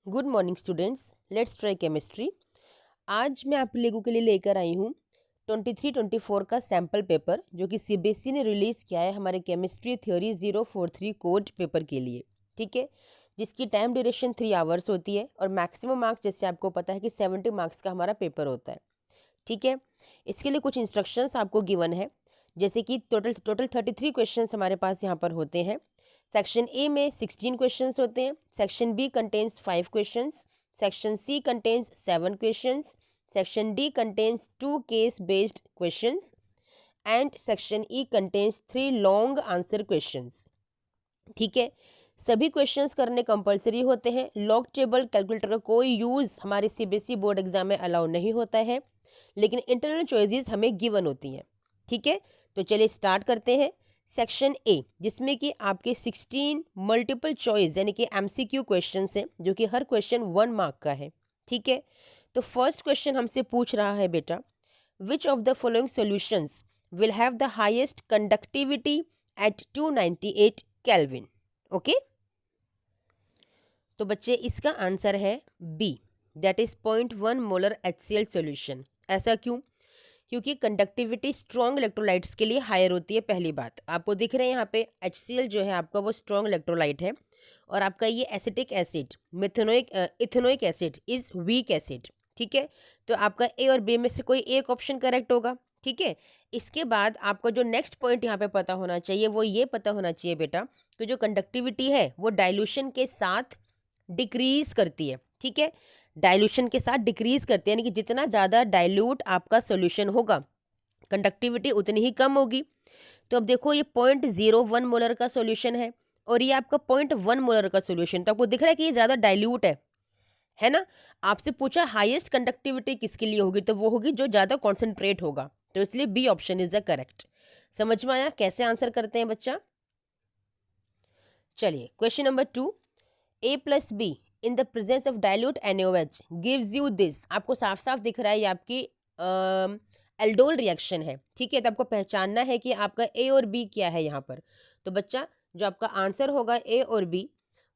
Good morning students, let's try chemistry. आज मैं आप लोगों के लिए लेकर आई हूँ 23-24 का सैम्पल पेपर जो कि सीबीएसई ने रिलीज़ किया है हमारे केमिस्ट्री थ्योरी 043 कोड पेपर के लिए। ठीक है, जिसकी टाइम ड्यूरेशन 3 आवर्स होती है और मैक्सिमम मार्क्स जैसे आपको पता है कि 70 मार्क्स का हमारा पेपर होता है। ठीक है, इसके लिए कुछ इंस्ट्रक्शंस आपको गिवन है, जैसे कि टोटल 33 क्वेश्चंस हमारे पास यहाँ पर होते हैं। सेक्शन ए में 16 क्वेश्चंस होते हैं, section B contains 5 questions, section C contains 7 questions, section D contains 2 case based questions and section E contains 3 long answer questions. ठीक है, सभी क्वेश्चंस करने कंपलसरी होते हैं। लॉग टेबल कैलकुलेटर का कोई यूज़ हमारे सीबीएसई बोर्ड एग्जाम में अलाउ नहीं होता है, लेकिन इंटरनल चॉइसेस हमें गिवन होती हैं। ठीक है, तो चलिए स्टार्ट करते हैं। सेक्शन ए, जिसमें कि आपके 16 मल्टीपल चॉइस यानी कि एमसीक्यू क्वेश्चंस हैं, जो कि हर क्वेश्चन 1 मार्क का है। ठीक है, तो फर्स्ट क्वेश्चन हमसे पूछ रहा है बेटा, which of the following solutions will have the highest conductivity at 298 kelvin. Okay, तो बच्चे इसका आंसर है B, that is 0.1 molar HCl solution. ऐसा क्यों? क्योंकि कंडक्टिविटी स्ट्रॉन्ग इलेक्ट्रोलाइट्स के लिए हायर होती है। पहली बात आपको दिख रहे हैं यहाँ पे HCl जो है आपका वो स्ट्रॉन्ग इलेक्ट्रोलाइट है, और आपका ये acetic acid ethanoic acid is weak acid. ठीक है, तो आपका ए और बी में से कोई एक ऑप्शन करेक्ट होगा। ठीक है, इसके बाद आपका जो नेक्स्ट पॉइंट यहाँ पे पता होना चाहिए वो ये पता होना चाहिए बेटा कि जो कंडक्टिविटी है वो डाइल्यूशन के साथ डिक्रीज करती है। ठीक है, डाइल्यूशन के साथ डिक्रीज करती है, यानी कि जितना ज़्यादा डाइल्यूट आपका सोल्यूशन होगा कंडक्टिविटी उतनी ही कम होगी। तो अब देखो ये 0.01 मोलर का सोल्यूशन है और ये आपका 0.1 मोलर का सोल्यूशन, तो आपको दिख रहा है कि ये ज़्यादा डाइल्यूट है ना। आपसे पूछा हाईएस्ट कंडक्टिविटी किसके लिए होगी, तो वो होगी जो ज़्यादा कॉन्सेंट्रेट होगा, तो इसलिए B option is the correct. समझ में आया कैसे आंसर करते हैं बच्चा? चलिए question number 2, A plus B in the presence of dilute NaOH gives you this. आपको साफ साफ दिख रहा है ये आपकी एल्डोल रिएक्शन है। ठीक है, तो आपको पहचानना है कि आपका ए और बी क्या है यहाँ पर। तो बच्चा जो आपका आंसर होगा ए और बी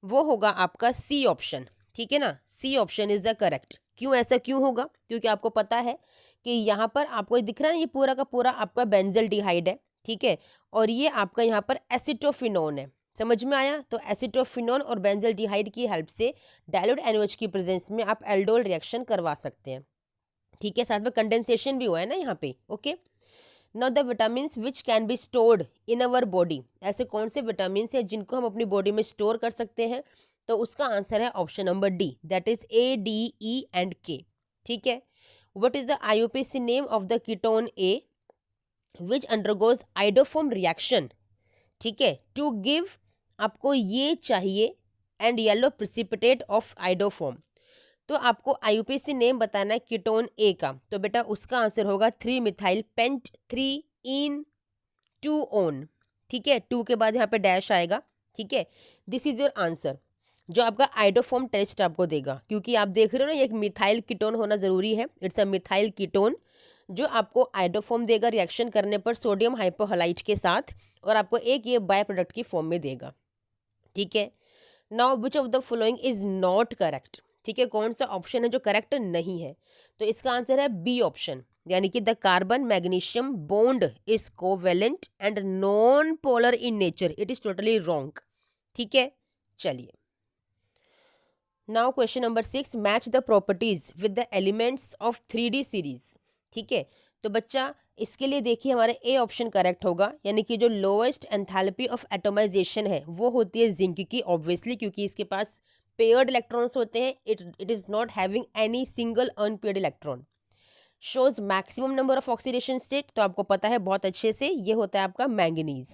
वो होगा आपका सी ऑप्शन। ठीक है ना, C option is the correct. क्यों, ऐसा क्यों होगा? क्योंकि आपको पता है कि यहाँ पर आपको दिख रहा है ये पूरा का पूरा आपका बेंजल्डिहाइड है। ठीक है, और ये आपका यहाँ पर एसिटोफिनोन है। समझ में आया? तो एसिटोफिनोन और बेंजल्डिहाइड की हेल्प से डाइल्यूट NaOH की प्रेजेंस में आप एल्डोल रिएक्शन करवा सकते हैं। ठीक है, साथ में कंडेंसेशन भी हुआ है ना यहाँ पे। Okay, now the vitamin which can be stored in our body. ऐसे कौन से विटामिन है जिनको हम अपनी बॉडी में स्टोर कर सकते हैं? तो उसका आंसर है option number D, that is A, D, E and K। ठीक है, what is the IUPAC name of the ketone A which undergoes iodoform reaction. ठीक है, टू गिव आपको ये चाहिए and yellow precipitate of iodoform. तो आपको IUPAC नेम बताना है कीटोन ए का, तो बेटा उसका आंसर होगा 3 मिथाइल पेंट 3 इन 2 ओन। ठीक है, 2 के बाद यहाँ पे डैश आएगा। ठीक है, दिस इज योर आंसर जो आपका आइडोफॉर्म टेस्ट आपको देगा, क्योंकि आप देख रहे हो ना ये एक मिथाइल कीटोन होना जरूरी है। इट्स अ मिथाइल कीटोन जो आपको आइडोफॉर्म देगा रिएक्शन करने पर सोडियम हाइपोहलाइट के साथ, और आपको एक ये बाय प्रोडक्ट की फॉर्म में देगा। ठीक है, now which of the following is not correct. ठीक है, कौन सा ऑप्शन है जो करेक्ट नहीं है? तो इसका आंसर है बी ऑप्शन, यानी कि the carbon magnesium bond is covalent and non polar in nature. It is totally wrong. ठीक है, चलिए now question number 6, match the properties with the elements of 3D series. ठीक है, तो बच्चा इसके लिए देखिए हमारे ए ऑप्शन करेक्ट होगा, यानी कि जो लोएस्ट एंथैल्पी ऑफ एटोमाइजेशन है वो होती है जिंक की, ऑब्वियसली, क्योंकि इसके पास पेयर्ड इलेक्ट्रॉन्स होते हैं। It is not having any single unpaired electron. Shows maximum number of oxidation state, तो आपको पता है बहुत अच्छे से, ये होता है आपका manganese.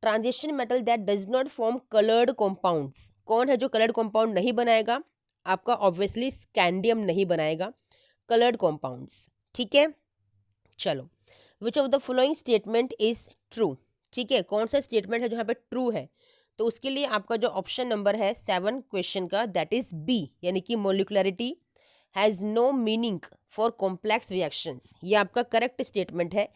Transition metal that does not form coloured compounds, कौन है जो कलर्ड कॉम्पाउंड नहीं बनाएगा? आपका ऑब्वियसली स्कैंडियम नहीं बनाएगा कलर्ड कॉम्पाउंड्स। ठीक है, चलो विच of the following statement is true. ठीक है, कौन सा स्टेटमेंट है जो यहाँ पे ट्रू है? तो उसके लिए आपका जो ऑप्शन नंबर है 7 क्वेश्चन का, दैट इज बी, यानी कि molecularity has no meaning for complex reactions. ये आपका करेक्ट स्टेटमेंट है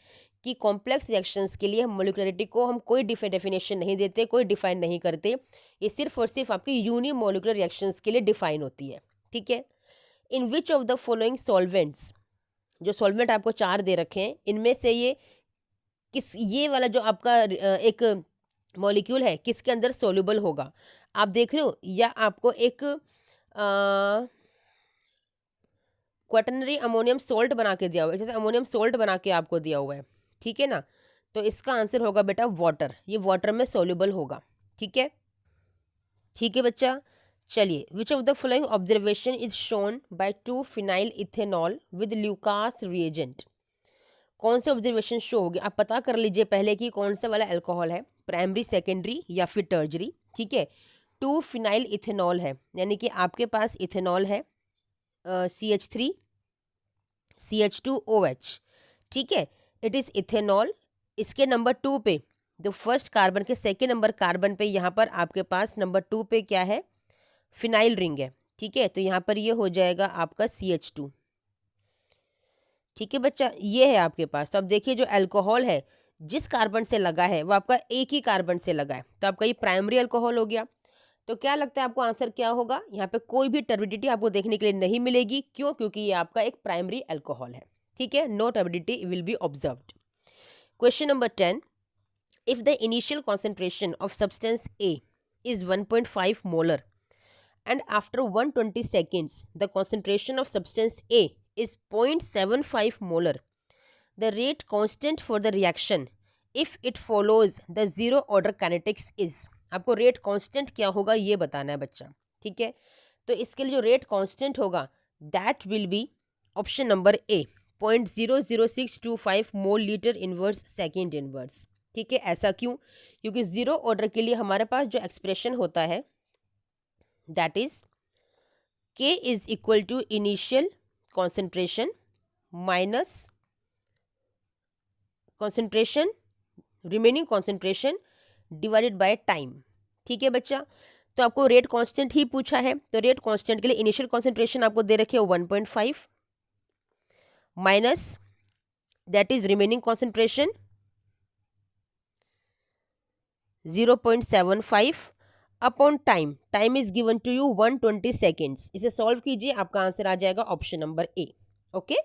कि कॉम्प्लेक्स रिएक्शंस के लिए हम मोलिकुलरिटी को हम कोई डेफिनेशन नहीं देते, कोई डिफाइन नहीं करते, ये सिर्फ और सिर्फ आपकी यूनिमोलिकुलर रिएक्शंस के लिए डिफाइन होती है। ठीक है। In which of the following solvents, जो सॉल्वेंट आपको 4 दे रखे हैं, इनमें से ये वाला जो आपका एक मॉलिक्यूल है किसके अंदर सोल्यूबल होगा, आप देख रहे हो, या आपको एक क्वाटरनरी अमोनियम सोल्ट बना के दिया हुआ है, जैसे अमोनियम सोल्ट बना के आपको दिया हुआ है। ठीक है ना, तो इसका आंसर होगा बेटा वाटर, ये वाटर में सोल्यूबल होगा। ठीक है, ठीक है बच्चा। चलिए, विच of the following observation is shown by 2 phenyl ethanol with Lucas reagent, कौन से ऑब्जर्वेशन शो होगी, आप पता कर लीजिए पहले कि कौन सा वाला अल्कोहल है, प्राइमरी, सेकेंडरी या फिर टर्जरी। ठीक है, 2 फिनाइल इथेनॉल है, यानी कि आपके पास इथेनॉल है CH3 CH2OH। ठीक है, इट इज़ इथेनॉल। इसके नंबर 2 पे, जो फर्स्ट कार्बन के सेकेंड नंबर कार्बन पे, यहाँ पर आपके पास नंबर 2 पे क्या है, फिनाइल रिंग है। ठीक है, तो यहाँ पर ये हो जाएगा आपका CH2। ठीक है बच्चा, ये है आपके पास। तो अब देखिए, जो अल्कोहल है जिस कार्बन से लगा है वो आपका एक ही कार्बन से लगा है, तो आपका ये प्राइमरी अल्कोहल हो गया। तो क्या लगता है आपको आंसर क्या होगा, यहाँ पे कोई भी टर्बिडिटी आपको देखने के लिए नहीं मिलेगी। क्यों? क्योंकि ये आपका एक प्राइमरी अल्कोहल है। ठीक है, no turbidity will be observed. Question number 10, if the initial concentration of substance A is 1.5 molar and after 120 seconds the concentration of substance A is 0.75 molar, the rate constant for the reaction if it follows the zero order kinetics is, आपको rate constant क्या होगा ये बताना है बच्चा। ठीक है, तो इसके लिए जो रेट कांस्टेंट होगा that will be option number A, 0.00625 mole litre inverse second inverse. ठीक है, ऐसा क्यों? क्योंकि जीरो ऑर्डर के लिए हमारे पास जो एक्सप्रेशन होता है that is K is equal to initial concentration minus concentration, remaining concentration divided by time. ठीक है बच्चा, तो आपको रेट कांस्टेंट ही पूछा है, तो रेट कांस्टेंट के लिए इनिशियल कॉन्सेंट्रेशन आपको दे रखी है 1.5 minus that is remaining concentration 0.75 upon time, time is given to you 120 seconds. इसे सॉल्व कीजिए, आपका आंसर आ जाएगा option number A। Okay,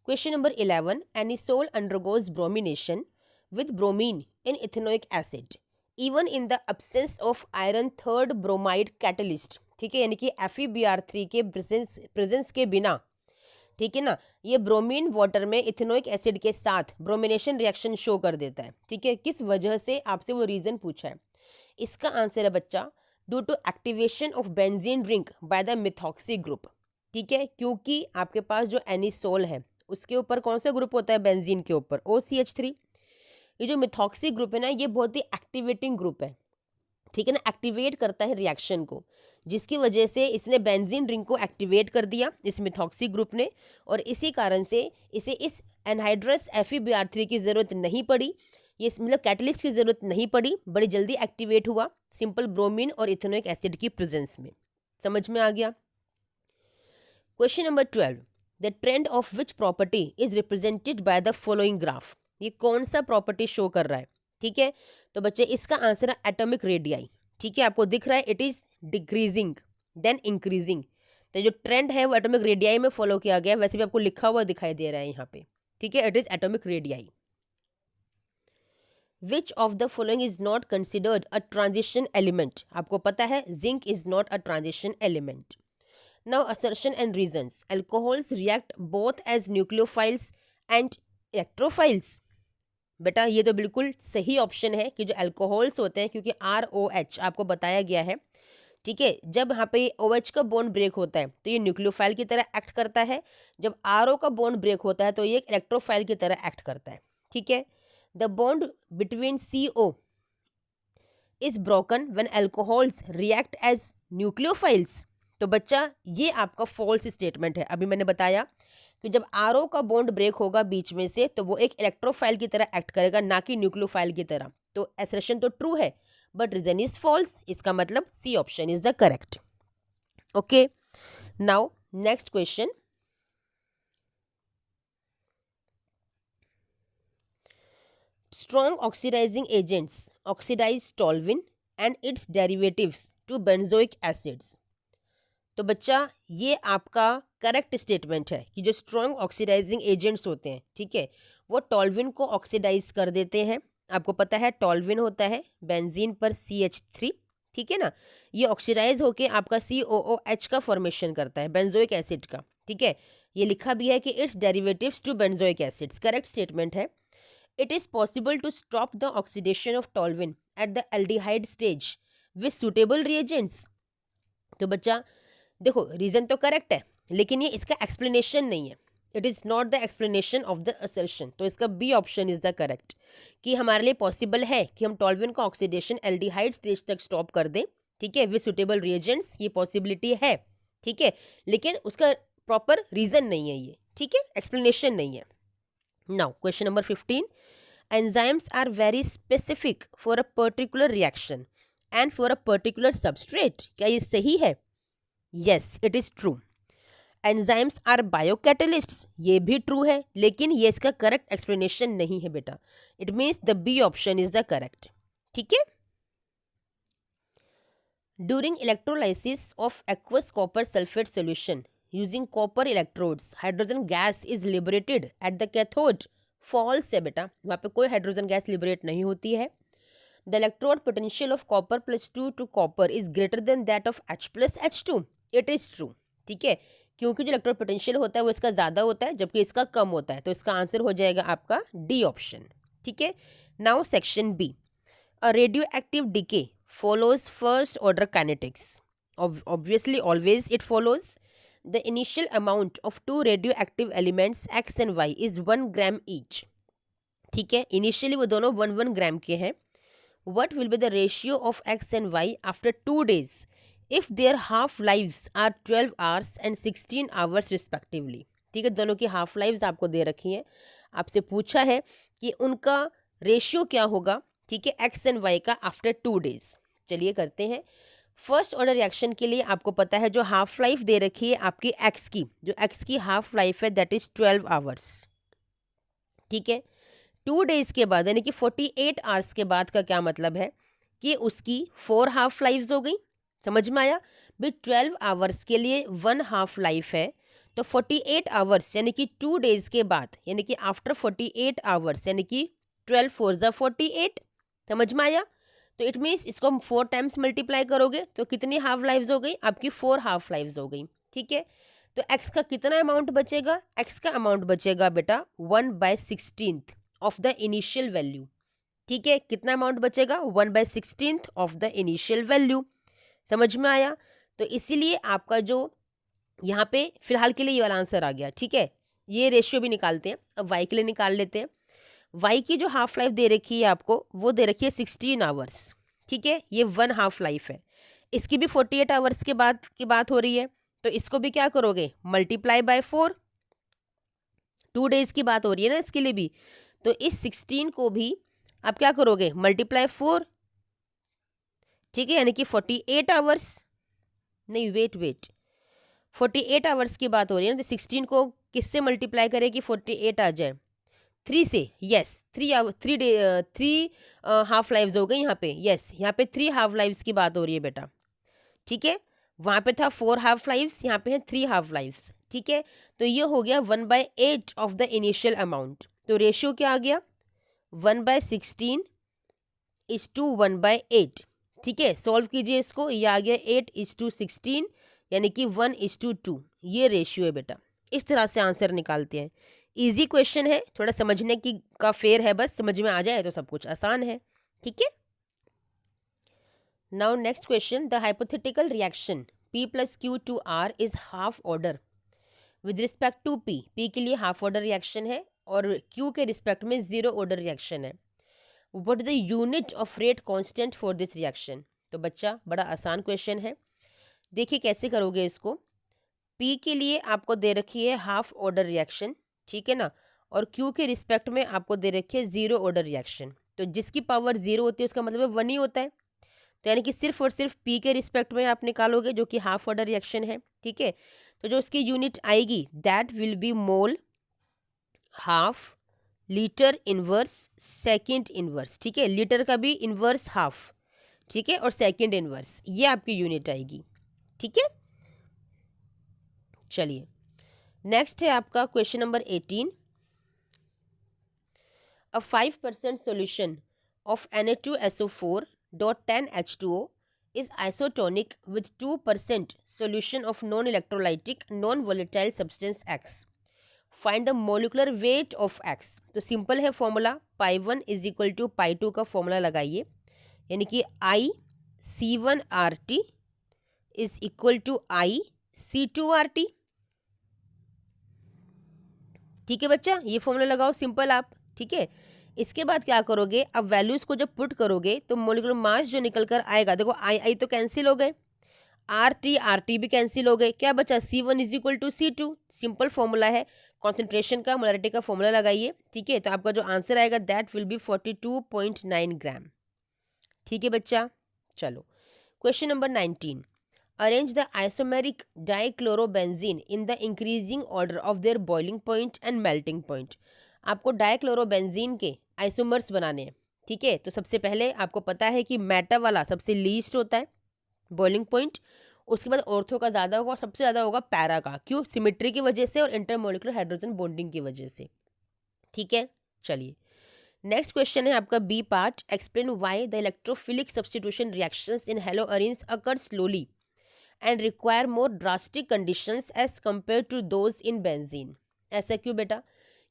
question number 11, anisole undergoes bromination with bromine in ethanoic acid even in the absence of iron third bromide catalyst। ठीक है, यानी कि FeBr3 के प्रेजेंस के बिना, ठीक है ना, ये ब्रोमीन वाटर में इथेनोइक एसिड के साथ ब्रोमिनेशन रिएक्शन शो कर देता है। ठीक है, किस वजह से, आपसे वो रीजन पूछा है। इसका आंसर है बच्चा due to activation of benzene ring by the methoxy group. ठीक है, क्योंकि आपके पास जो एनिसोल है उसके ऊपर कौन सा ग्रुप होता है बेंजीन के ऊपर, OCH3। ये जो मिथॉक्सी ग्रुप है ना, ये बहुत ही एक्टिवेटिंग ग्रुप है। ठीक है ना, एक्टिवेट करता है रिएक्शन को, जिसकी वजह से इसने बेंजीन रिंग को एक्टिवेट कर दिया इस मिथॉक्सी ग्रुप ने, और इसी कारण से इसे इस एनहाइड्रस FeBr3 की ज़रूरत नहीं पड़ी, ये मतलब कैटलिस्ट की ज़रूरत नहीं पड़ी, बड़ी जल्दी एक्टिवेट हुआ सिंपल ब्रोमीन और इथेनोइक एसिड की प्रेजेंस में। समझ में आ गया। Question number 12, the trend of which property is represented by the following graph, ये कौन सा प्रॉपर्टी शो कर रहा है। ठीक है, तो बच्चे इसका आंसर है एटॉमिक रेडियाई। ठीक है, आपको दिख रहा है it is decreasing then increasing, तो जो ट्रेंड है वो एटॉमिक रेडियाई में फॉलो किया गया, वैसे भी आपको लिखा हुआ दिखाई दे रहा है यहाँ पे। ठीक है, it is atomic radii. Which of the following is not considered a transition element, आपको पता है zinc is not a transition element. Now assertion and reasons, alcohols react both as nucleophiles and electrophiles. बेटा ये तो बिल्कुल सही option है कि जो अल्कोहल्स होते हैं, क्योंकि ROH आपको बताया गया है। ठीक है, जब यहाँ पे OH का बॉन्ड ब्रेक होता है तो ये न्यूक्लियोफाइल की तरह एक्ट करता है, जब RO का बॉन्ड ब्रेक होता है तो ये एक इलेक्ट्रोफाइल की तरह एक्ट करता है। ठीक है, the bond between CO is broken when alcohols react as nucleophiles. तो बच्चा ये आपका फॉल्स स्टेटमेंट है। अभी मैंने बताया कि जब RO का बॉन्ड ब्रेक होगा बीच में से तो वो एक इलेक्ट्रोफाइल की तरह एक्ट करेगा, ना कि न्यूक्लियोफाइल की तरह। तो एसरेशन तो ट्रू है बट रीजन इज फॉल्स, इसका मतलब C option is the correct. Okay, now next question, strong oxidizing agents oxidize toluene and its derivatives to benzoic acids. तो बच्चा ये आपका करेक्ट स्टेटमेंट है कि जो स्ट्रॉन्ग ऑक्सीडाइजिंग एजेंट्स होते हैं, ठीक है, वो टॉल्विन को ऑक्सीडाइज कर देते हैं। आपको पता है टॉल्विन होता है बेंजीन पर CH3, ठीक है ना। ये ऑक्सीडाइज होके आपका COOH का फॉर्मेशन करता है, बेंजोइक एसिड का, ठीक है। ये लिखा भी है कि its derivatives to benzoic acids, correct statement है। It is possible to stop the oxidation of toluene at the aldehyde stage with suitable reagents. तो बच्चा देखो, रीज़न तो करेक्ट है, लेकिन ये इसका एक्सप्लेनेशन नहीं है। It is not the explanation of the assertion. तो इसका B option is the correct, कि हमारे लिए पॉसिबल है कि हम टॉल्विन का ऑक्सीडेशन एल्डिहाइड स्टेज तक स्टॉप कर दें, ठीक है, विद सुटेबल रिएजेंट्स। ये पॉसिबिलिटी है, ठीक है, लेकिन उसका प्रॉपर रीज़न नहीं है ये, ठीक है, एक्सप्लेनेशन नहीं है। Now question number 15, enzymes are very specific for a particular reaction and for a particular substrate. क्या ये सही है? Yes, it is true. Enzymes are biocatalysts, ये भी ट्रू है, लेकिन ये इसका करेक्ट एक्सप्लेनेशन नहीं है बेटा। It means the B option is the correct, ठीक है। During electrolysis of aqueous copper sulphate solution using copper electrodes hydrogen gas is liberated at the cathode. False है बेटा, वहाँ पे कोई हाइड्रोजन गैस लिबरेट नहीं होती है। The electrode potential of copper +2 to copper is greater than that of H+H2। It is true, ठीक है, क्योंकि जो इलेक्ट्रोड पोटेंशियल होता है वो इसका ज़्यादा होता है, जबकि इसका कम होता है। तो इसका आंसर हो जाएगा आपका डी ऑप्शन, ठीक है। Now section B, a radioactive decay follows first order kinetics. Obviously always it follows. The initial amount of two radioactive elements X and Y is 1 gram each, ठीक है, initially वो दोनों 1 ग्राम के हैं। What will be the ratio of X and Y after 2 days if their half lives are 12 hours and 16 hours respectively? ठीक है, दोनों की हाफ लाइव्स आपको दे रखी हैं। आपसे पूछा है कि उनका रेशियो क्या होगा, ठीक है, X एंड Y का आफ्टर 2 डेज। चलिए करते हैं। फर्स्ट ऑर्डर रिएक्शन के लिए आपको पता है जो हाफ लाइफ दे रखी है आपकी X की, जो X की हाफ लाइफ है दैट इज 12 आवर्स, ठीक है। 2 डेज के बाद यानी कि 48 आवर्स के बाद का क्या मतलब है कि उसकी 4 हाफ लाइफ्स हो गई। समझ में आया भाई? 12 आवर्स के लिए 1 हाफ लाइफ है, तो 48 आवर्स यानी कि 2 डेज के बाद, यानी कि आफ्टर 48 आवर्स, यानी कि 12 4 ज़ा 48। समझ में आया? तो इट मीन्स इसको हम 4 टाइम्स मल्टीप्लाई करोगे तो कितनी हाफ लाइफ्स हो गई आपकी? 4 हाफ लाइफ्स हो गई, ठीक है। तो एक्स का कितना अमाउंट बचेगा? एक्स का अमाउंट बचेगा बेटा 1/16 ऑफ द इनिशियल वैल्यू, ठीक है। कितना अमाउंट बचेगा? 1/16 ऑफ द इनिशियल वैल्यू। समझ में आया? तो इसीलिए आपका जो यहाँ पे फिलहाल के लिए ये वाला आंसर आ गया, ठीक है। ये रेशियो भी निकालते हैं, अब वाई के लिए निकाल लेते हैं। वाई की जो हाफ लाइफ दे रखी है आपको, वो दे रखी है 16 आवर्स, ठीक है। ये 1 हाफ लाइफ है। इसकी भी 48 आवर्स के बाद की बात हो रही है, तो इसको भी क्या करोगे? Multiply by 4। 2 डेज की बात हो रही है ना इसके लिए भी, तो इस 16 को भी आप क्या करोगे? मल्टीप्लाई 4, ठीक है, यानी कि 48 आवर्स, नहीं वेट 48 आवर्स की बात हो रही है ना, तो 16 को किससे मल्टीप्लाई करें कि 48 आ जाए? 3 से। यस, 3 हाफ लाइव्स हो गई यहाँ पे। यस, यहाँ पे 3 हाफ लाइव्स की बात हो रही है बेटा, ठीक है। वहाँ पे था 4 हाफ लाइव्स, यहाँ पे है 3 हाफ लाइव्स, ठीक है। तो ये हो गया 1/8 ऑफ द इनिशियल अमाउंट। तो रेशियो क्या आ गया? 1/16 इज टू 1/8, ठीक है। सॉल्व कीजिए इसको, ये आ गया 8:16, यानी कि 1:2। ये रेशियो है बेटा। इस तरह से आंसर निकालते हैं। इजी क्वेश्चन है, थोड़ा समझने की का फेर है, बस समझ में आ जाए तो सब कुछ आसान है, ठीक है। Now next question, the hypothetical reaction P + Q to R is half order with respect to P के लिए हाफ ऑर्डर रिएक्शन है और Q के रिस्पेक्ट में 0 ऑर्डर रिएक्शन है। What is the unit of rate constant for this reaction? तो बच्चा बड़ा आसान क्वेश्चन है, देखिए कैसे करोगे इसको। P के लिए आपको दे रखी है हाफ ऑर्डर रिएक्शन, ठीक है ना, और Q के रिस्पेक्ट में आपको दे रखी है 0 ऑर्डर रिएक्शन। तो जिसकी पावर 0 होती है उसका मतलब 1 ही होता है, तो यानी कि सिर्फ और सिर्फ P के रिस्पेक्ट में आप निकालोगे जो कि हाफ ऑर्डर रिएक्शन है, ठीक है। तो जो उसकी यूनिट आएगी that will be mole half litre inverse, second inverse, ठीक है, लीटर का भी इनवर्स हाफ, ठीक है, और सेकंड इनवर्स, ये आपकी यूनिट आएगी, ठीक है। चलिए नेक्स्ट है आपका question number 18। A 5% solution of Na2SO4.10H2O is isotonic with 2% solution of non-electrolytic non-volatile substance X. Find the molecular weight of X. तो सिंपल है formula, pi 1 is equal to pi 2 का फॉर्मूला लगाइए, यानी कि IC1RT is equal to IC2RT। ठीक है बच्चा, ये फॉर्मूला लगाओ सिंपल आप, ठीक है। इसके बाद क्या करोगे, अब वैल्यूज को जब पुट करोगे तो मोलिकुलर मास जो निकल कर आएगा, देखो आई तो कैंसिल हो गए, आर टी भी कैंसिल हो गए, क्या बचा C1 is equal to C2। Simple formula है, कॉन्सेंट्रेशन का, मोलरिटी का फॉर्मूला लगाइए, ठीक है। तो आपका जो आंसर आएगा दैट विल बी 42.9 ग्राम, ठीक है बच्चा। चलो question number 19। Arrange the isomeric dichlorobenzene in the increasing order of their boiling point and melting point. आपको डाइक्लोरोबेंजीन के आइसोमर्स बनाने हैं, ठीक है। तो सबसे पहले आपको पता है कि मेटा वाला सबसे लीस्ट होता है बॉइलिंग पॉइंट, उसके बाद ऑर्थो का ज़्यादा होगा और सबसे ज़्यादा होगा पैरा का, क्यों, सिमेट्री की वजह से और इंटरमोलिकुलर हाइड्रोजन बॉन्डिंग की वजह से, ठीक है। चलिए नेक्स्ट क्वेश्चन है आपका B part. Explain why the electrophilic substitution reactions in haloarenes occur slowly and require more drastic conditions as compare to those in benzene. ऐसा क्यों बेटा,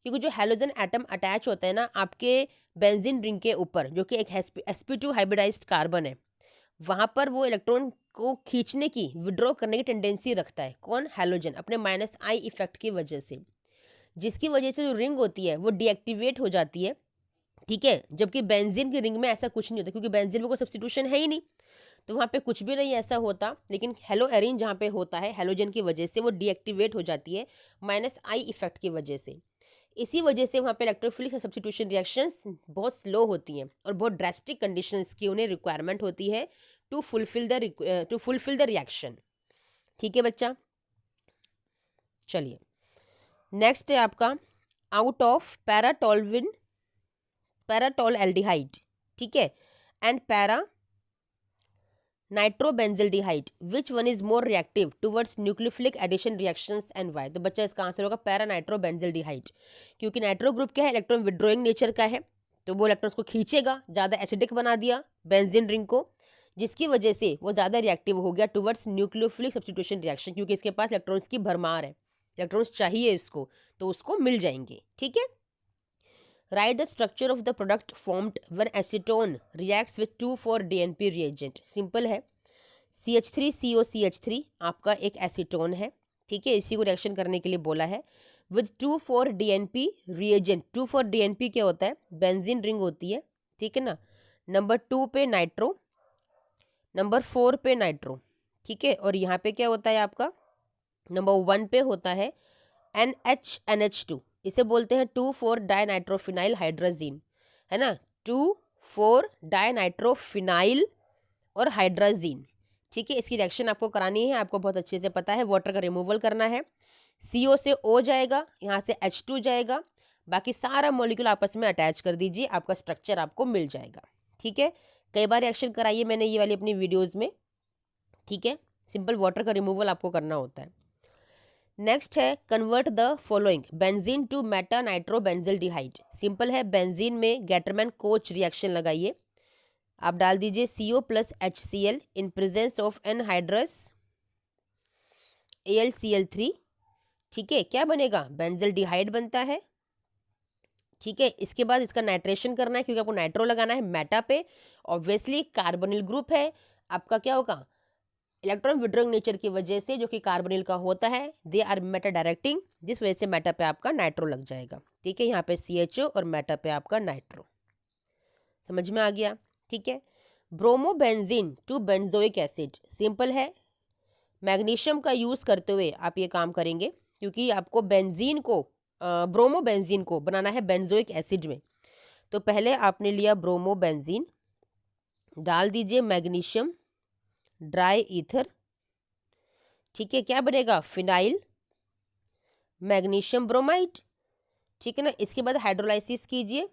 क्योंकि जो हेलोजन एटम अटैच होता है ना आपके बेंजीन रिंग के ऊपर, जो कि एक sp2 हाइब्रिडाइज्ड कार्बन है, वहाँ पर वो इलेक्ट्रॉन को खींचने की, विड्रॉ करने की टेंडेंसी रखता है, कौन, हेलोजन, अपने -I इफेक्ट की वजह से, जिसकी वजह से जो रिंग होती है वो डीएक्टिवेट हो जाती है, ठीक है। जबकि बेंजीन की रिंग में ऐसा कुछ नहीं होता, क्योंकि बेंजीन में कोई सब्स्टिट्यूशन है ही नहीं, तो वहाँ पे कुछ भी नहीं ऐसा होता। लेकिन हेलोएरिन जहाँ पे होता है हेलोजन की वजह से वो डीएक्टिवेट हो जाती है -I इफेक्ट की वजह से। इसी वजह से वहाँ पे इलेक्ट्रोफिलिक सब्स्टिट्यूशन रिएक्शंस बहुत स्लो होती हैं और बहुत ड्रास्टिक कंडीशंस की उन्हें रिक्वायरमेंट होती है टू फुलफिल द रिएक्शन, ठीक है बच्चा। चलिए नेक्स्ट है आपका आउट ऑफ पैराटोल एल्डिहाइड, ठीक है, and para nitrobenzaldehyde, which one is more reactive towards nucleophilic addition reactions and why. तो बच्चा इसका आंसर होगा पैरा नाइट्रोबेंजिल्डिहाइड, क्योंकि नाइट्रो ग्रुप क्या है, इलेक्ट्रॉन विड्रॉइंग नेचर का है, तो वो इलेक्ट्रॉन्स को खींचेगा, ज़्यादा एसिडिक बना दिया बेंजीन रिंग को, जिसकी वजह से वो ज़्यादा रिएक्टिव हो गया टुवर्ड्स न्यूक्लियोफिलिक सब्स्टिट्यूशन रिएक्शन, क्योंकि इसके पास इलेक्ट्रॉन्स की भरमार है, इलेक्ट्रॉन्स चाहिए इसको, तो उसको मिल जाएंगे, ठीक है। Write the structure of the product formed when acetone reacts with 2,4-DNP reagent. Simple है, CH3COCH3 आपका एक एसीटोन है, ठीक है, इसी को रिएक्शन करने के लिए बोला है। विद 2,4-DNP रिएजेंट, 2,4-DNP क्या होता है, बेंजीन रिंग होती है, ठीक है ना। नंबर 2 पे नाइट्रो, नंबर 4 पे नाइट्रो, ठीक है, और यहाँ पे क्या होता है आपका, नंबर 1 पे होता है NH2, इसे बोलते हैं 2,4-डाइनाइट्रोफिनाइल हाइड्राजीन, है ना, 2,4-डाइनाइट्रोफिनाइल और हाइड्राजीन, ठीक है। इसकी रिएक्शन आपको करानी है, आपको बहुत अच्छे से पता है, वाटर का रिमूवल करना है, CO से O जाएगा, यहाँ से H2 जाएगा, बाकी सारा मॉलिक्यूल आपस में अटैच कर दीजिए, आपका स्ट्रक्चर आपको मिल जाएगा, ठीक है। कई बार रिएक्शन कराइए मैंने ये वाली अपनी वीडियोज़ में, ठीक है। सिंपल वाटर का रिमूवल आपको करना होता है। नेक्स्ट है convert the following benzene to meta nitrobenzaldehyde. Simple है, बेंजीन में गैटरमैन कोच रिएक्शन लगाइए, आप डाल दीजिए CO + HCl in presence of anhydrous AlCl3, ठीक है, क्या बनेगा, बेंजिल्डिहाइड बनता है, ठीक है। इसके बाद इसका नाइट्रेशन करना है, क्योंकि आपको नाइट्रो लगाना है मेटा पे, ऑब्वियसली कार्बोनिल ग्रुप है आपका, क्या होगा, इलेक्ट्रॉन विड्रॉइंग नेचर की वजह से, जो कि कार्बोनिल का होता है, दे आर मेटा डायरेक्टिंग, जिस वजह से मेटा पे आपका नाइट्रो लग जाएगा, ठीक है। यहाँ पे CHO और मेटा पे आपका नाइट्रो, समझ में आ गया, ठीक है। Bromobenzene to benzoic acid, simple है, मैग्नीशियम का यूज़ करते हुए आप ये काम करेंगे, क्योंकि आपको बेंजीन को ब्रोमोबेंजीन को बनाना है बेंजोइक एसिड में। तो पहले आपने लिया ब्रोमोबेंजीन, डाल दीजिए मैग्नीशियम ड्राई ईथर, ठीक है, क्या बनेगा, फिनाइल मैग्नीशियम ब्रोमाइड, ठीक है ना। इसके बाद हाइड्रोलाइसिस कीजिए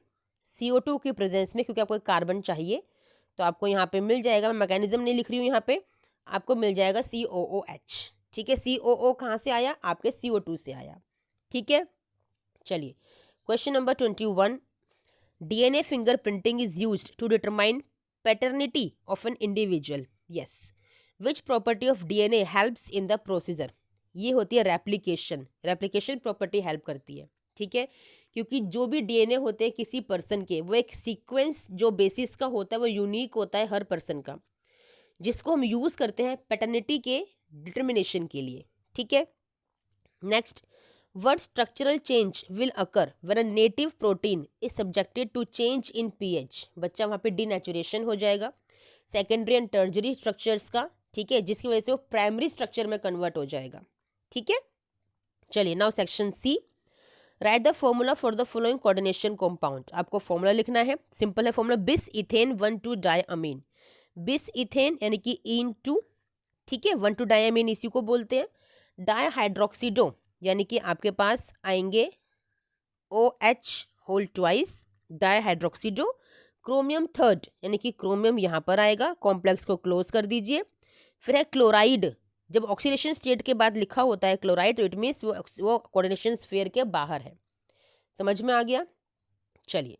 CO2 की प्रेजेंस में, क्योंकि आपको एक कार्बन चाहिए, तो आपको यहाँ पे मिल जाएगा, मैं मैकेनिज्म नहीं लिख रही हूँ यहाँ पे, आपको मिल जाएगा COOH। ठीक है, COO कहाँ से आया, आपके CO2 से आया। ठीक है, चलिए question number 21, DNA fingerprinting is used to determine paternity of an individual. Yes. Which property of DNA helps in the procedure? ये होती है रेप्लिकेशन। रेप्लिकेशन प्रॉपर्टी हेल्प करती है। ठीक है, क्योंकि जो भी DNA होते हैं किसी पर्सन के, वो एक सीक्वेंस जो बेसिस का होता है वो यूनिक होता है हर पर्सन का, जिसको हम यूज करते हैं पैटर्निटी के डिटर्मिनेशन के लिए। ठीक है, next, what structural change will occur when a native protein is subjected to change in pH? बच्चा वहाँ पे डिनेचुरेशन हो जाएगा सेकेंडरी एंड टर्जरी स्ट्रक्चर्स का। ठीक है, जिसकी वजह से वो प्राइमरी स्ट्रक्चर में कन्वर्ट हो जाएगा। ठीक है, चलिए now section C, write the formula for the following coordination compound. आपको फॉर्मूला लिखना है, सिंपल है फॉर्मूला, बिस इथेन 1,2-डायअमीन। बिस इथेन यानी कि इन2, ठीक है, 1,2-डायअमीन इसी को बोलते हैं। डायहाइड्रोक्सीडो यानी कि आपके पास आएंगे OH whole twice, dihydroxido. Chromium third यानी कि क्रोमियम यहाँ पर आएगा, कॉम्प्लेक्स को क्लोज कर दीजिए। फिर है क्लोराइड, जब ऑक्सीडेशन स्टेट के बाद लिखा होता है क्लोराइड, तो इट मीन्स वो कोऑर्डिनेशन स्फीयर के बाहर है। समझ में आ गया। चलिए,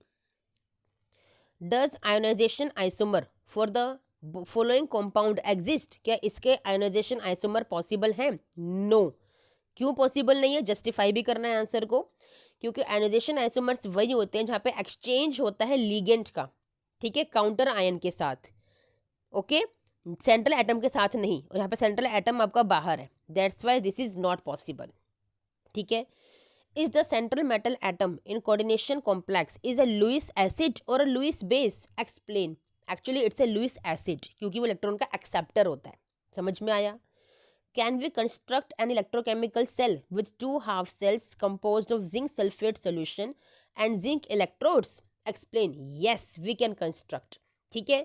does ionization isomer for the following compound exist? क्या इसके आयोनाइजेशन आइसोमर पॉसिबल है? नो। क्यों पॉसिबल नहीं है, जस्टिफाई भी करना है आंसर को, क्योंकि आयोनाइजेशन आइसोमर्स वही होते हैं जहाँ पे एक्सचेंज होता है लिगेंड का, ठीक है, काउंटर आयन के साथ। ओके, सेंट्रल एटम के साथ नहीं, और यहाँ पे सेंट्रल एटम आपका बाहर है, that's why this is not possible. ठीक है, is the central metal atom in coordination complex is a Lewis acid और a Lewis base? Explain. Actually it's a Lewis acid, क्योंकि वो इलेक्ट्रॉन का एक्सेप्टर होता है। समझ में आया। Can we construct an electrochemical cell with 2 half cells composed of zinc sulfate solution and zinc electrodes? Explain. Yes, we can construct. ठीक है,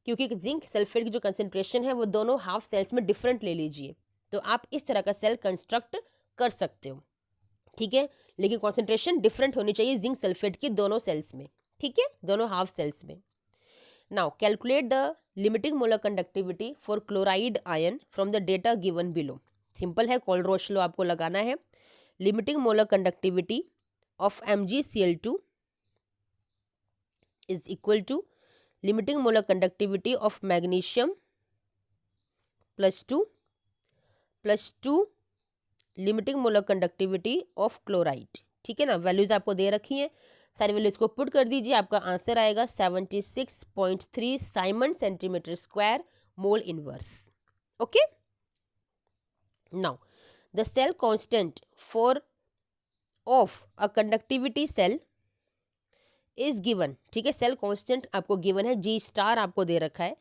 क्योंकि जिंक सल्फेट की जो कंसेंट्रेशन है वो दोनों हाफ सेल्स में डिफरेंट ले लीजिए, तो आप इस तरह का सेल कंस्ट्रक्ट कर सकते हो। ठीक है, लेकिन कॉन्सेंट्रेशन डिफरेंट होनी चाहिए जिंक सल्फेट की दोनों सेल्स में। ठीक है, दोनों हाफ सेल्स में। Now calculate the limiting molar conductivity for chloride ion from the data given below. Simple है, कोलरोच लॉ आपको लगाना है। Limiting molar conductivity of MgCl2 is equal to limiting molar conductivity of magnesium plus 2 limiting molar conductivity of chloride। ठीक है ना, values आपको दे रखी हैं, सारी वैल्यूज को पुट कर दीजिए, आपका आंसर आएगा 76.3 siemens centimetre square mole inverse. Okay, now the cell constant for of a conductivity cell is given. ठीक है, सेल कांस्टेंट आपको गिवन है, G* आपको दे रखा है।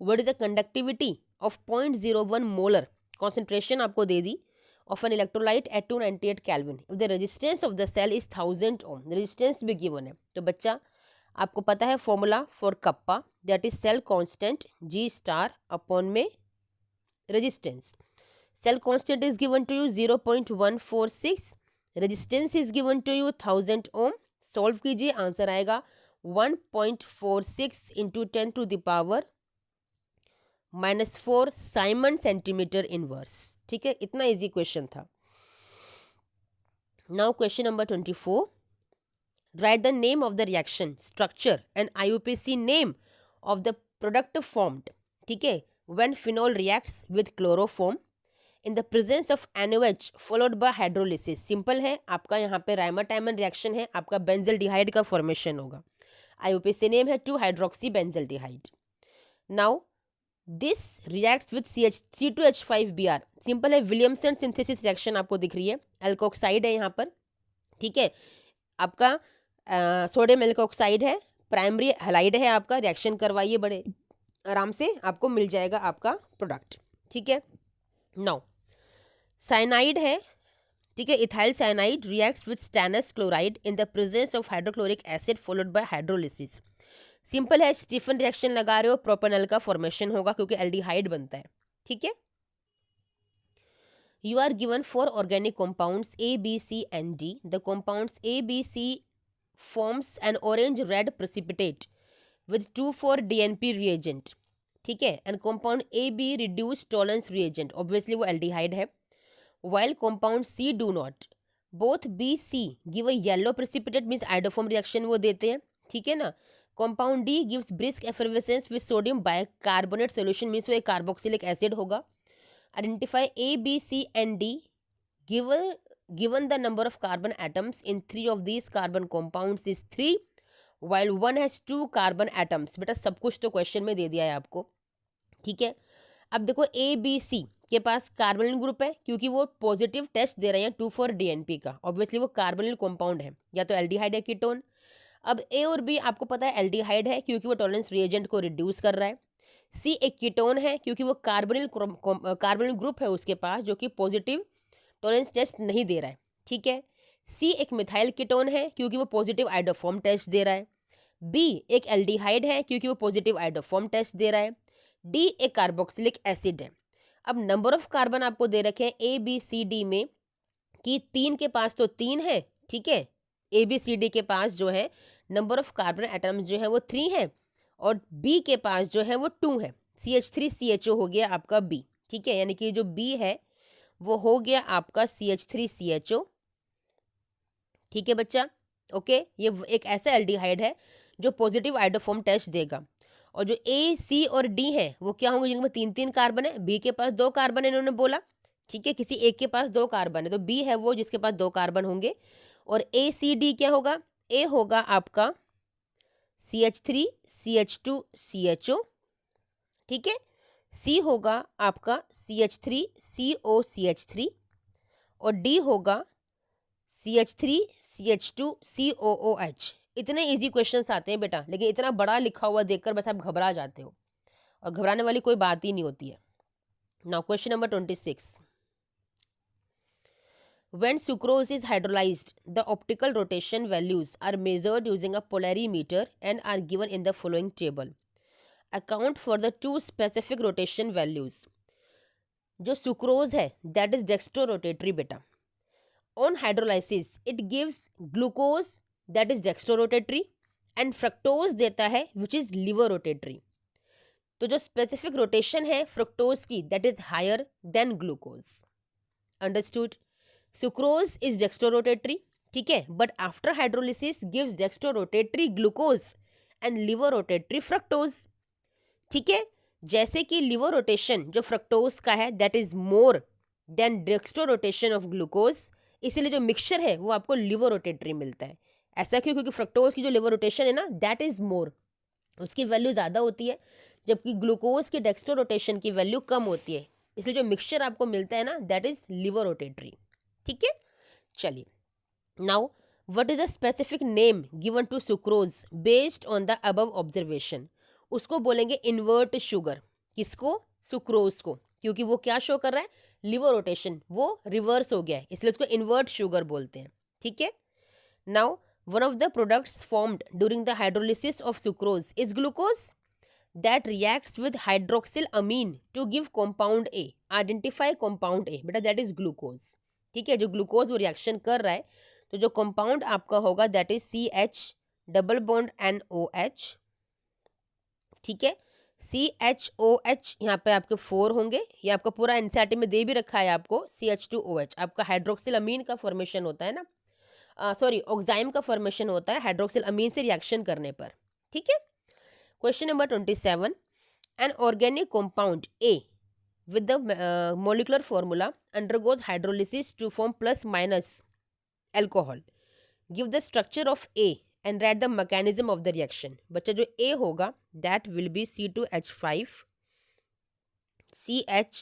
What is the conductivity of 0.01 molar, concentration आपको दे दी, of an electrolyte at 298 Kelvin. If the resistance of the cell is 1000 ohm, resistance भी given है, तो बच्चा आपको पता है formula for kappa, that is cell constant G* upon में resistance. Cell constant is given to you 0.146, resistance is given to you 1000 ohm. Solve कीजिए, answer आएगा 1.46 इंटू 10⁻⁻⁴ साइमन सेंटीमीटर इनवर्स। ठीक है, इतना इजी क्वेश्चन था। Now question number 24, right the name of the reaction structure and IUPAC name of the product formed. ठीक है, when phenol reacts with chloroform in the presence of NaOH followed by hydrolysis. Simple है, आपका यहाँ पे Rymer-timer reaction है, आपका benzaldehyde का formation होगा। IUPAC नेम है two hydroxy benzaldehyde. Now this reacts with C2H5Br। Simple है, विलियमसन सिंथेसिस रिएक्शन आपको दिख रही है, एल्कोक्साइड है यहाँ पर। ठीक है, आपका सोडियम एल्कोक्साइड है, प्राइमरी हैलाइड है आपका, रिएक्शन करवाइए, बड़े आराम से आपको मिल जाएगा आपका प्रोडक्ट। ठीक है, नाउ साइनाइड है, ठीक है, ethyl cyanide reacts with stannous chloride in the presence of hydrochloric acid followed by hydrolysis. Simple है, स्टीफन रिएक्शन लगा रहे हो, प्रोपेनॉल का फॉर्मेशन होगा क्योंकि एल्डिहाइड बनता है। ठीक है, You are given 4 organic compounds A, B, C, and D. The compounds A, B, C forms an orange-red precipitate with 2,4-DNP reagent. ठीक है, and compound A, B reduced tolerance reagent. Obviously वो aldehyde है. While compound C do not. Both B, C give a yellow precipitate means iodoform reaction वो देते हैं. ठीक है ना. Compound D gives brisk effervescence with sodium bicarbonate solution means वो एक carboxylic acid होगा. Identify A, B, C and D. Given the number of carbon atoms in 3 of these carbon compounds is 3 while 1 has 2 carbon atoms. बेटा सब कुछ तो question में दे दिया है आपको. ठीक है. अब देखो ए बी सी के पास कार्बोनिल ग्रुप है क्योंकि वो पॉजिटिव टेस्ट दे रहे हैं 2,4-DNP का. ऑब्वियसली वो कार्बोनिल कंपाउंड है या तो एल्डिहाइड या कीटोन. अब ए और बी आपको पता है एल्डिहाइड है क्योंकि वो टॉलरेंस रिएजेंट को रिड्यूस कर रहा है. सी एक कीटोन है क्योंकि वो कार्बोनिल ग्रुप है उसके पास जो कि पॉजिटिव टॉलरेंस टेस्ट नहीं दे रहा है. ठीक है. सी एक मिथाइल कीटोन है क्योंकि वो पॉजिटिव आइडोफॉर्म टेस्ट दे रहा है. बी एक एल्डिहाइड है क्योंकि वो पॉजिटिव आइडोफॉर्म टेस्ट दे रहा है. डी एक कार्बोक्सिलिक एसिड है. अब नंबर ऑफ कार्बन आपको दे रखे हैं ए बी सी डी में कि 3 के पास तो 3 है. ठीक है. ए बी सी डी के पास जो है नंबर ऑफ कार्बन एटम्स जो है वो 3 है और बी के पास जो है वो 2 है. CH3CHO हो गया आपका बी. ठीक है. यानी कि जो बी है वो हो गया आपका CH3CHO. ठीक है बच्चा. ओके. ये एक ऐसा एल्डिहाइड है जो पॉजिटिव आइडोफॉर्म टेस्ट देगा. और जो ए सी और डी है वो क्या होंगे जिनमें 3-3 कार्बन है. बी के पास 2 कार्बन है इन्होंने बोला. ठीक है. किसी एक के पास 2 कार्बन है तो बी है वो जिसके पास 2 कार्बन होंगे. और ए सी डी क्या होगा. ए होगा आपका CH3 CH2 CHO. ठीक है. सी होगा आपका CH3 CO CH3 और डी होगा CH3 CH2 COOH. इतने इजी क्वेश्चंस आते हैं बेटा लेकिन इतना बड़ा लिखा हुआ देखकर बस आप घबरा जाते हो और घबराने वाली कोई बात ही नहीं होती है. Now question number 26. When sucrose is hydrolyzed, the optical rotation values are measured using a polarimeter and are given in the following table. Account for the 2 specific rotation values. जो sucrose है that is dextrorotatory बेटा. On hydrolysis, it gives glucose that is dextrorotatory and fructose देता है which is liver rotatory. तो जो specific rotation है fructose की that is higher than glucose. Understood? Sucrose is dextrorotatory. ठीक है. But after hydrolysis gives dextrorotatory glucose and liver rotatory fructose. ठीक है. जैसे कि liver rotation जो fructose का है that is more than dextrorotation of glucose, इसीलिए जो मिक्सचर है वो आपको लिवर रोटेटरी मिलता है. ऐसा क्यों. क्योंकि फ्रक्टोज की जो लिवर रोटेशन है ना दैट इज मोर, उसकी वैल्यू ज़्यादा होती है जबकि ग्लूकोज की डेक्स्ट्रो रोटेशन की वैल्यू कम होती है. इसलिए जो मिक्सचर आपको मिलता है ना दैट इज लिवर रोटेटरी. ठीक है. चलिए. Now what is the specific name given to sucrose based on the above observation. उसको बोलेंगे इन्वर्ट शुगर. किसको. सुक्रोज को. क्योंकि वो क्या शो कर रहा है. लिवर रोटेशन वो रिवर्स हो गया है इसलिए उसको इन्वर्ट शुगर बोलते हैं. ठीक है. Now one of the products formed during the hydrolysis of sucrose is glucose that reacts with hydroxylamine to give compound A. Identify compound A. बेटा दैट इज ग्लूकोज. ठीक है. जो ग्लूकोज वो reaction कर रहा है तो जो कंपाउंड आपका होगा that is CH double bond NOH. ठीक है. CHOH यहाँ पे आपके 4 होंगे. ये आपका पूरा एनसीईआरटी में दे भी रखा है आपको. CH2OH आपका हाइड्रोक्सिल अमीन का फॉर्मेशन होता है ना. सॉरी ऑक्साइम का फॉर्मेशन होता है हाइड्रोक्सिल अमीन से रिएक्शन करने पर. ठीक है. Question number 27. An organic compound A with the molecular formula undergoes hydrolysis to form plus minus alcohol. Give the structure of A and write the mechanism of the reaction. बच्चा जो A होगा that will be C2H5 CH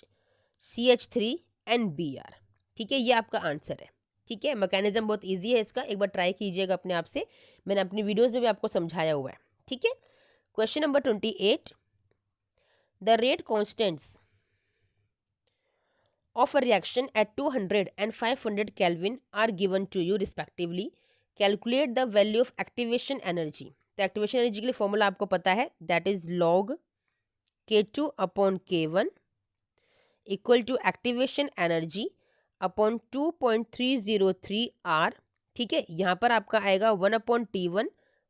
CH3 and Br. ठीक है. ये आपका answer है. ठीक है. मैकेनिज्म बहुत इजी है इसका. एक बार ट्राई कीजिएगा अपने आप से. मैंने अपनी वीडियोस में भी आपको समझाया हुआ है. ठीक है. Question number 28. The rate constants of a reaction at 200 and 500 Kelvin are given to you respectively. Calculate the value of activation energy. तो एक्टिवेशन एनर्जी के लिए फॉर्मूला आपको पता है that is log K2 upon K1 equal to activation energy upon 2.303 R, ठीक है। यहाँ पर आपका आएगा 1/T1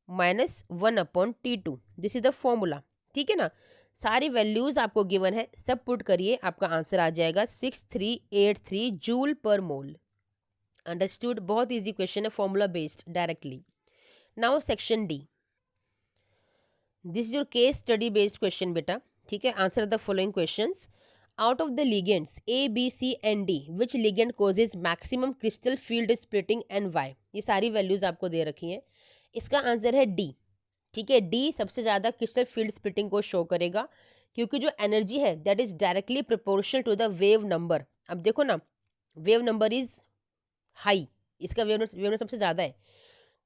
minus 1/T2, this is the formula, ठीक है ना। सारी वैल्यूज आपको गिवन है, सब पुट करिए, आपका आंसर आ जाएगा 6383 जूल पर मोल। अंडरस्टूड, बहुत इजी क्वेश्चन है, formula based directly. Now section D, this is your case study based question बेटा, ठीक है। Answer the following questions. Out of the ligands A, B, C and D, which ligand causes maximum crystal field splitting and why? ये सारी values आपको दे रखी हैं। इसका answer है डी, ठीक है। डी सबसे ज़्यादा क्रिस्टल फील्ड स्प्लिटिंग को शो करेगा, क्योंकि जो एनर्जी है that is directly proportional to the wave number. अब देखो ना, वेव नंबर इज हाई, इसका वेव नंबर सबसे ज़्यादा है,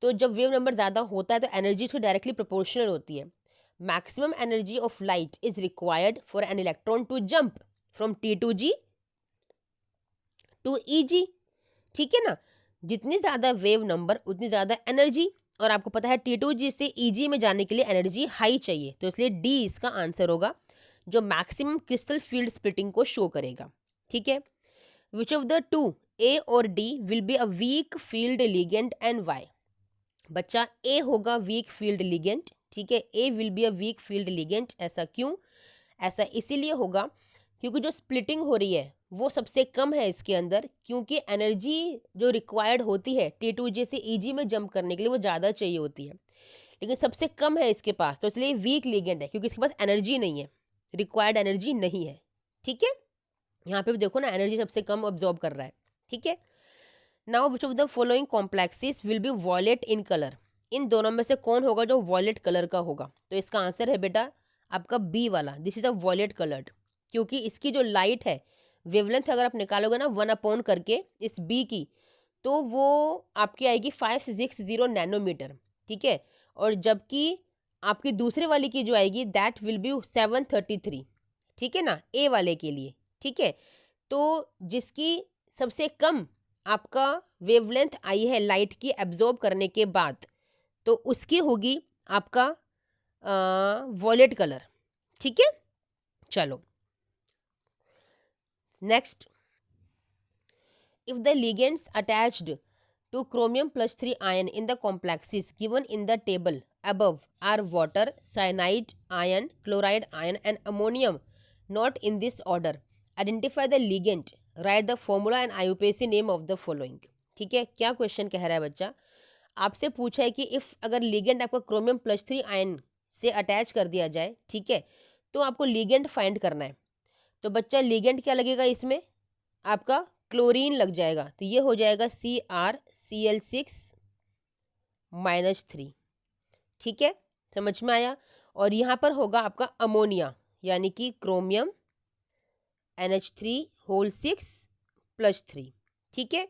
तो जब वेव नंबर ज़्यादा होता है तो एनर्जी उसको डायरेक्टली प्रोपोर्शनल होती है। Maximum energy of light is required for an electron to jump from T2G to EG, ठीक है ना। जितनी ज़्यादा वेव नंबर उतनी ज़्यादा एनर्जी, और आपको पता है T2G से EG में जाने के लिए एनर्जी हाई चाहिए, तो इसलिए डी इसका आंसर होगा, जो मैक्सिमम क्रिस्टल फील्ड स्प्लिटिंग को शो करेगा, ठीक है। Which of the two, A और D, will be a weak field ligand and why? बच्चा ए होगा वीक फील्ड लिगेंड, ठीक है। A will be a weak field ligand, ऐसा क्यों? ऐसा इसीलिए होगा क्योंकि जो स्प्लिटिंग हो रही है वो सबसे कम है इसके अंदर, क्योंकि एनर्जी जो रिक्वायर्ड होती है T2G से EG में जंप करने के लिए वो ज़्यादा चाहिए होती है, लेकिन सबसे कम है इसके पास, तो इसलिए वीक लिगेंड है, क्योंकि इसके पास एनर्जी नहीं है, रिक्वायर्ड एनर्जी नहीं है, ठीक है। यहाँ पे भी देखो ना, एनर्जी सबसे कम ऑब्जॉर्ब कर रहा है, ठीक है। Now which of the following complexes will be violet in colour? इन दोनों में से कौन होगा जो वॉयलेट कलर का होगा? तो इसका आंसर है बेटा आपका बी वाला, this is a violet coloured, क्योंकि इसकी जो लाइट है, वेवलेंथ अगर आप निकालोगे ना 1 करके इस बी की, तो वो आपकी आएगी 560 नैनोमीटर, ठीक है। और जबकि आपकी दूसरे वाली की जो आएगी दैट विल बी 733, ठीक है ना, ए वाले के लिए, ठीक है। तो जिसकी सबसे कम आपका वेवलेंथ आई है लाइट की एब्जॉर्ब करने के बाद, तो उसकी होगी आपका वॉयलेट कलर, ठीक है। चलो next, if the ligands attached to chromium plus 3 ion in the complexes given in the table above are water, cyanide ion, chloride ion and ammonium not in this order, identify the ligand, write the formula and IUPAC name of the following। ठीक है, क्या question कह रहा है बच्चा? आपसे पूछा है कि इफ़ अगर लिगेंड आपका क्रोमियम प्लस 3 आयन से अटैच कर दिया जाए, ठीक है, तो आपको लिगेंड फाइंड करना है। तो बच्चा लिगेंड क्या लगेगा इसमें? आपका क्लोरीन लग जाएगा, तो ये हो जाएगा CrCl6-3, ठीक है, समझ में आया। और यहाँ पर होगा आपका अमोनिया, यानी कि क्रोमियम NH3 6+3, ठीक है।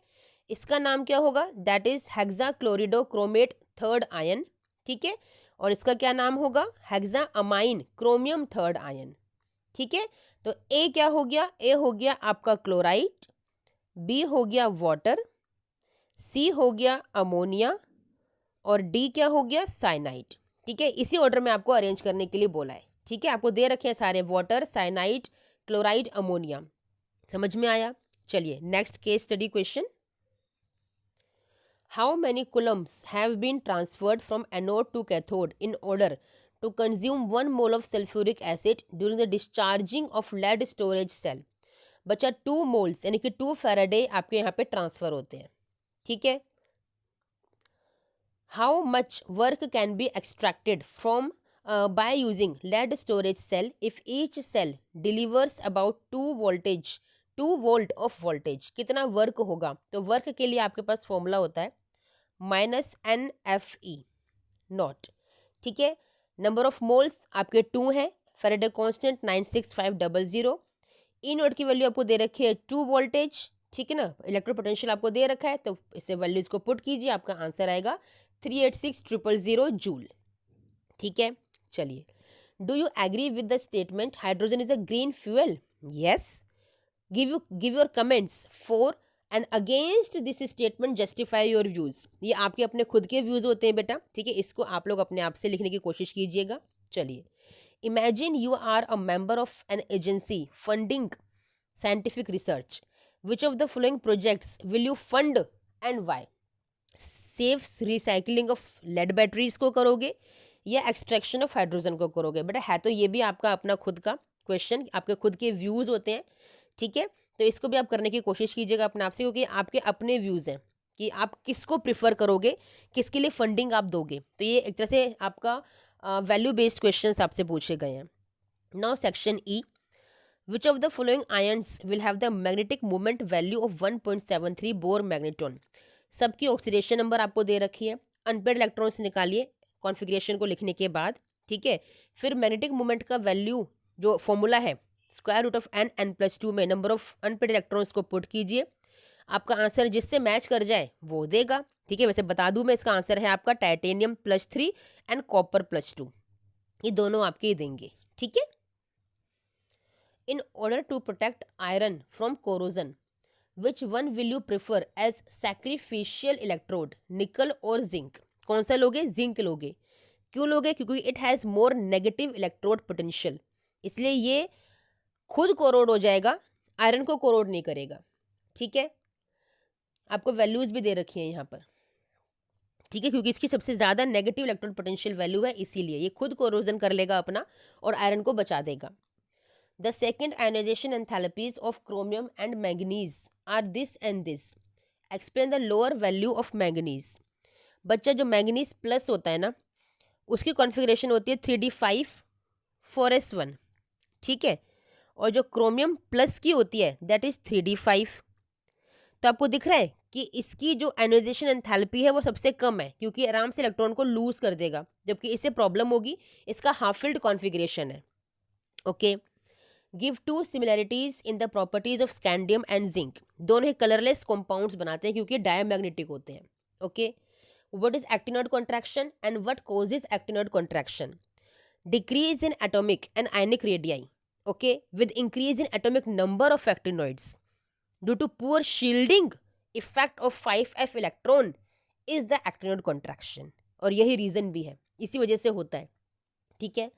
इसका नाम क्या होगा? दैट इज हेक्साक्लोरिडोक्रोमेट थर्ड आयन, ठीक है। और इसका क्या नाम होगा? Hexa amine chromium third ion, ठीक है। तो ए क्या हो गया? ए हो गया आपका क्लोराइड, बी हो गया वाटर, सी हो गया अमोनिया और डी क्या हो गया? साइनाइड, ठीक है। इसी ऑर्डर में आपको अरेंज करने के लिए बोला है, ठीक है। आपको दे रखे हैं सारे, वाटर, साइनाइड, क्लोराइड, अमोनिया, समझ में आया। चलिए next case study question. How many coulombs have been transferred from anode to cathode in order to consume 1 mole of sulfuric acid during the discharging of lead storage cell? बच्चा 2 moles यानी कि 2 Faraday आपके यहाँ पे transfer होते हैं, ठीक है। How much work can be extracted from by using lead storage cell if each cell delivers about 2 volt of voltage? कितना वर्क होगा? तो वर्क के लिए आपके पास फॉर्मूला होता है -NFE नॉट, ठीक है। नंबर ऑफ मोल्स आपके 2 हैं, फैराडे कांस्टेंट 96500, ई नोट की वैल्यू आपको दे रखी है 2 वोल्टेज, ठीक है ना। इलेक्ट्रोपोटेंशियल आपको दे रखा है, तो इसे वैल्यूज को पुट कीजिए, आपका आंसर आएगा 386,000 जूल, ठीक है। चलिए, do you agree with the statement hydrogen is a green fuel? Yes, give your comments for and against this statement, justify your views. ये आपके अपने खुद के व्यूज होते हैं बेटा, ठीक है। इसको आप लोग अपने आप से लिखने की कोशिश कीजिएगा। चलिए, imagine you are a member of an agency funding scientific research. Which of the following projects will you fund and why? Safe recycling of lead batteries को करोगे या एक्सट्रैक्शन ऑफ हाइड्रोजन को करोगे? बेटा है तो ये भी आपका अपना खुद का क्वेश्चन, आपके खुद के व्यूज़ होते हैं, ठीक है। तो इसको भी आप करने की कोशिश कीजिएगा अपने आप से, क्योंकि आपके अपने व्यूज़ हैं कि आप किसको प्रिफर करोगे, किसके लिए फंडिंग आप दोगे। तो ये एक तरह से आपका वैल्यू बेस्ड क्वेश्चन आपसे पूछे गए हैं। Now section E, which of the following ions will have the magnetic moment value of 1.73 bore magnetron? सबकी ऑक्सीडेशन नंबर आपको दे रखी है, अनपेड इलेक्ट्रॉन्स निकालिए कॉन्फ़िगरेशन को लिखने के बाद, ठीक है। फिर मैग्नेटिक मोमेंट का वैल्यू जो फॉर्मूला है square root of n n+2 में नंबर ऑफ अनपेड इलेक्ट्रॉन्स को पुट कीजिए, आपका आंसर जिससे मैच कर जाए वो देगा, ठीक है। वैसे बता दूं मैं, इसका आंसर है आपका टाइटेनियम +3 एंड कॉपर +2, ये दोनों आपके ही देंगे, ठीक है। In order to protect iron from corrosion, which one will you prefer as sacrificial electrode, nickel और जिंक? कौन सा लोगे? जिंक लोगे। क्यों लोगे? क्योंकि it has more negative electrode potential, इसलिए ये खुद कोरोड हो जाएगा, आयरन को कोरोड नहीं करेगा, ठीक है। आपको वैल्यूज भी दे रखी हैं यहाँ पर, ठीक है, क्योंकि इसकी सबसे ज़्यादा नेगेटिव इलेक्ट्रोड पोटेंशियल वैल्यू है, इसीलिए ये खुद कोरोजन कर लेगा अपना और आयरन को बचा देगा। The second ionization enthalpies of chromium and manganese are this and this, explain the lower value of manganese. बच्चा, जो मैंगनीज प्लस होता है ना, उसकी कॉन्फ़िगरेशन होती है 3d5 4s1, ठीक है, और जो क्रोमियम प्लस की होती है दैट इज 3d5। तो आपको दिख रहा है कि इसकी जो आयोनाइजेशन एंथैल्पी है वो सबसे कम है, क्योंकि आराम से इलेक्ट्रॉन को लूज कर देगा, जबकि इससे प्रॉब्लम होगी, इसका हाफ फिल्ड कॉन्फ़िगरेशन है, okay. Give two similarities in the properties of scandium and zinc, दोनों ही कलरलेस कॉम्पाउंड्स बनाते हैं क्योंकि डायमैग्नेटिक होते हैं, okay. What is actinoid contraction and what causes actinoid contraction? Decrease in atomic and ionic radii, okay, with increase in atomic number of actinoids due to poor shielding effect of 5f electron is the actinoid contraction, और यही reason भी है, इसी वजह से होता है, ठीक है।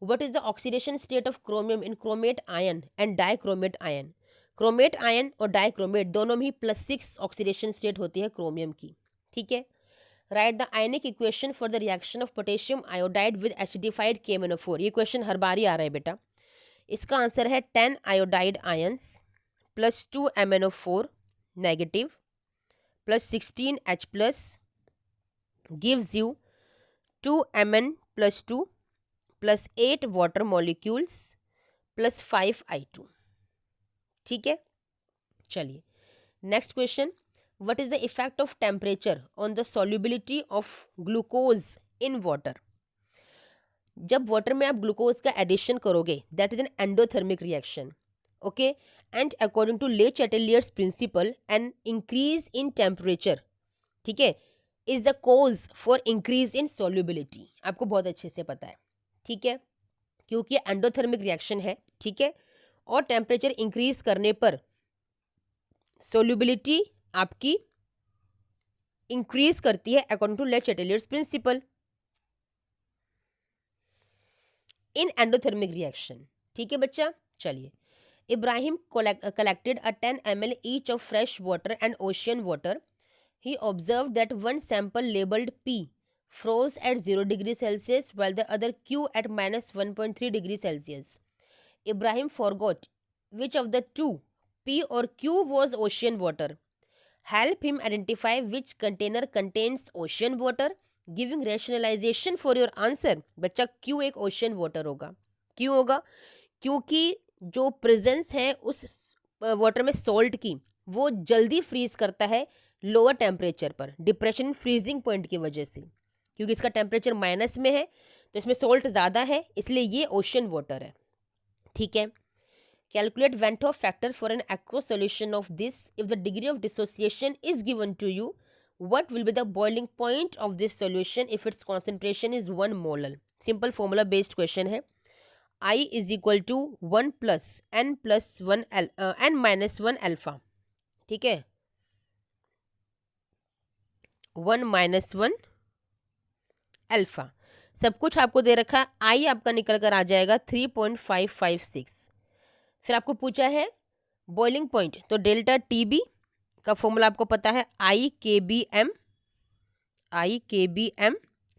what is the oxidation state of chromium in chromate ion and dichromate ion? Chromate ion और डाइक्रोमेट दोनों में ही +6 ऑक्सीडेशन स्टेट होती है क्रोमियम की, ठीक है। Write the ionic equation for the reaction of potassium iodide with acidified KMnO4, ये question हर बार ही आ रहा है बेटा। इसका आंसर है 10 iodide ions +2 MnO4 negative +16 H+ gives you 2 Mn+2 +8 water molecules +5 I2, ठीक है। चलिए next question, what is the effect of temperature on the solubility of glucose in water? जब वाटर में आप ग्लूकोज का एडिशन करोगे that is an endothermic reaction, okay, and according to Le Chatelier's principle an increase in temperature, ठीक है, is the cause for increase in solubility. आपको बहुत अच्छे से पता है, ठीक है, क्योंकि एंडोथर्मिक रिएक्शन है, ठीक है, और टेम्परेचर इंक्रीज करने पर सॉल्युबिलिटी आपकी इंक्रीज करती है according to Le Chatelier's principal in endothermic reaction, ठीक है बच्चा। चलिए, Ibrahim collected a 10 ml each of fresh water and ocean water. He observed that one sample labeled P froze at 0 degree Celsius while the other Q at -1.3 degree Celsius. Ibrahim forgot which of the two, P or Q, was ocean water. Help him identify which container contains ocean water. Giving rationalization for your answer. बच्चा, क्यों एक ocean water होगा? क्यों होगा? क्योंकि जो presence है उस वाटर में सॉल्ट की वो जल्दी फ्रीज करता है लोअर टेम्परेचर पर, डिप्रेशन फ्रीजिंग पॉइंट की वजह से, क्योंकि इसका टेम्परेचर माइनस में है तो इसमें सॉल्ट ज़्यादा है, इसलिए ये ओशन वाटर है, ठीक है। Calculate van't Hoff factor for an aqueous solution of this if the degree of dissociation is given to you. What will be the boiling point of this solution if its concentration is 1 molar? Simple formula based question है. I is equal to 1 plus n plus 1 n minus 1 alpha. ठीक है, 1 minus 1 alpha. सब कुछ आपको दे रखा है. I आपका निकल कर आ जाएगा 3.556. फिर आपको पूछा है बॉइलिंग पॉइंट, तो डेल्टा टीबी का फॉर्मूला आपको पता है IKBM,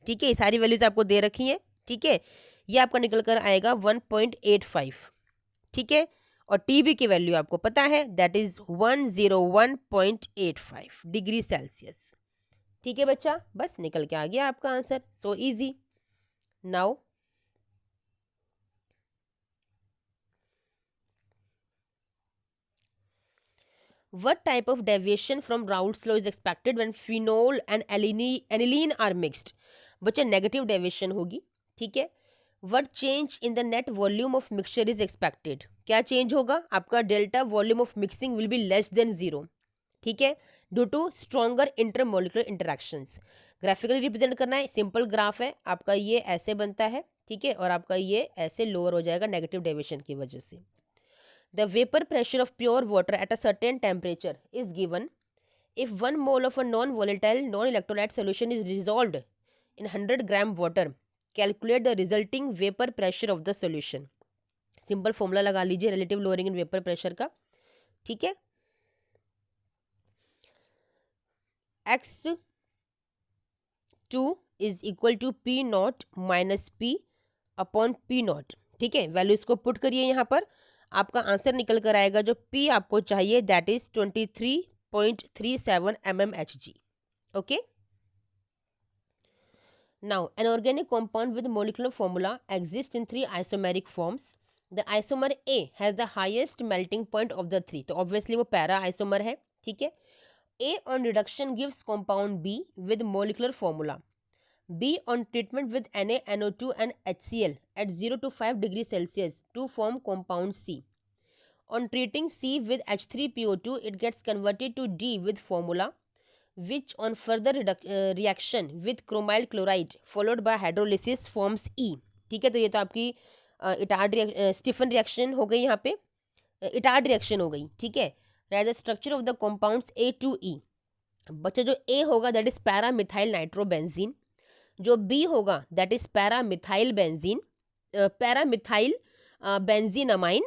ठीक है, ये सारी वैल्यूज आपको दे रखी हैं, ठीक है। ये आपका निकल कर आएगा 1.85, ठीक है। और टीबी की वैल्यू आपको पता है, दैट इज 101.85 डिग्री सेल्सियस, ठीक है बच्चा। बस निकल के आ गया आपका answer, so easy. Now what type of deviation from Raoult's law is expected when phenol and aniline are mixed? बच्चा नेगेटिव डेविएशन होगी, ठीक है। What change in the net volume of mixture is expected? क्या change होगा? आपका delta volume of mixing will be less than 0, ठीक है, due to stronger intermolecular interactions. Graphically represent करना है, सिंपल ग्राफ है आपका, ये ऐसे बनता है, ठीक है, और आपका ये ऐसे लोअर हो जाएगा नेगेटिव डेविएशन की वजह से। The vapor pressure of pure water at a certain temperature is given if 1 mole of a non-volatile non-electrolyte solution is dissolved in 100 gram water. Calculate the resulting vapor pressure of the solution. Simple formula लगा लीजिए relative lowering in vapour pressure का, ठीक है। x2 is equal to P not minus P upon P not, ठीक है। Values को put करिए यहाँ पर, आपका आंसर निकल कर आएगा जो P आपको चाहिए, that is 23.37 mmHg, okay. Now an organic compound with molecular formula exist in 3 isomeric forms. The isomer A has the highest melting point of the 3, तो ऑब्वियसली वो पैरा आइसोमर है, ठीक है। A on reduction gives compound B with molecular formula. B on treatment with NaNO2 and HCl at 0 to 5 degrees Celsius to form compound C. On treating C with H3PO2, it gets converted to D with formula, which on further reaction with chromyl chloride followed by hydrolysis forms E. ठीक है, तो ये तो आपकी Etard Stephen reaction हो गई, यहाँ पे इटार्ड रिएक्शन हो गई, ठीक है। Write the structure of the compounds A2E। बच्चा जो A होगा that is para methyl nitrobenzene, जो B होगा that is para methyl benzene, para methyl benzene amine.